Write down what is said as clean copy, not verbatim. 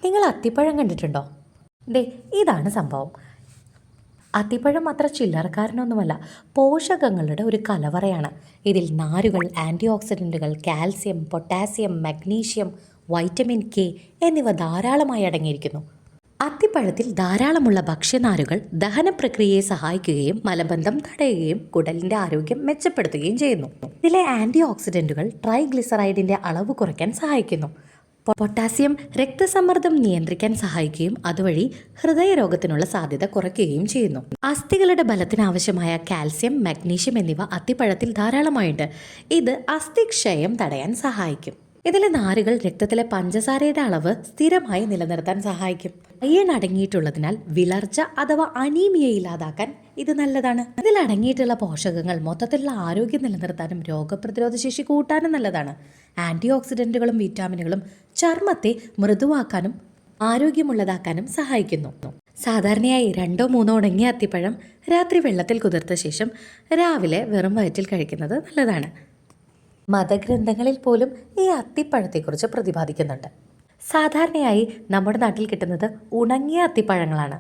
നിങ്ങൾ അത്തിപ്പഴം കണ്ടിട്ടുണ്ടോ? ദേ ഇതാണ് സംഭവം. അത്തിപ്പഴം അത്ര ചില്ലറക്കാരനൊന്നുമല്ല, പോഷകങ്ങളുടെ ഒരു കലവറയാണ്. ഇതിൽ നാരുകൾ, ആൻറ്റി ഓക്സിഡൻറ്റുകൾ, calcium, potassium, magnesium, vitamin K എന്നിവ ധാരാളമായി അടങ്ങിയിരിക്കുന്നു. അത്തിപ്പഴത്തിൽ ധാരാളമുള്ള ഭക്ഷ്യനാരുകൾ ദഹനപ്രക്രിയയെ സഹായിക്കുകയും മലബന്ധം തടയുകയും കുടലിൻ്റെ ആരോഗ്യം മെച്ചപ്പെടുത്തുകയും ചെയ്യുന്നു. ഇതിലെ ആൻറ്റി ഓക്സിഡൻറ്റുകൾ ട്രൈഗ്ലിസറൈഡിൻ്റെ അളവ് കുറയ്ക്കാൻ സഹായിക്കുന്നു. പൊട്ടാസ്യം രക്തസമ്മർദ്ദം നിയന്ത്രിക്കാൻ സഹായിക്കുകയും അതുവഴി ഹൃദയരോഗത്തിനുള്ള സാധ്യത കുറയ്ക്കുകയും ചെയ്യുന്നു. അസ്ഥികളുടെ ബലത്തിന് ആവശ്യമായ കാൽസ്യം, മഗ്നീഷ്യം എന്നിവ അത്തിപ്പഴത്തിൽ ധാരാളമായുണ്ട്. ഇത് അസ്ഥിക്ഷയം തടയാൻ സഹായിക്കും. ഇതിലെ നാരുകൾ രക്തത്തിലെ പഞ്ചസാരയുടെ അളവ് സ്ഥിരമായി നിലനിർത്താൻ സഹായിക്കും. അയൺ അടങ്ങിയിട്ടുള്ളതിനാൽ വിളർച്ച അഥവാ അനീമിയ ഇല്ലാതാക്കാൻ ഇത് നല്ലതാണ്. ഇതിൽ അടങ്ങിയിട്ടുള്ള പോഷകങ്ങൾ മൊത്തത്തിലുള്ള ആരോഗ്യം നിലനിർത്താനും രോഗപ്രതിരോധ ശേഷി കൂട്ടാനും നല്ലതാണ്. ആൻറ്റി ഓക്സിഡൻറ്റുകളും വിറ്റാമിനുകളും ചർമ്മത്തെ മൃദുവാക്കാനും ആരോഗ്യമുള്ളതാക്കാനും സഹായിക്കുന്നു. സാധാരണയായി 2-3 ഉണങ്ങിയ അത്തിപ്പഴം രാത്രി വെള്ളത്തിൽ കുതിർത്ത ശേഷം രാവിലെ വെറും വയറ്റിൽ കഴിക്കുന്നത് നല്ലതാണ്. മതഗ്രന്ഥങ്ങളിൽ പോലും ഈ അത്തിപ്പഴത്തെക്കുറിച്ച് പ്രതിപാദിക്കുന്നുണ്ട്. സാധാരണയായി നമ്മുടെ നാട്ടിൽ കിട്ടുന്നത് ഉണങ്ങിയ അത്തിപ്പഴങ്ങളാണ്.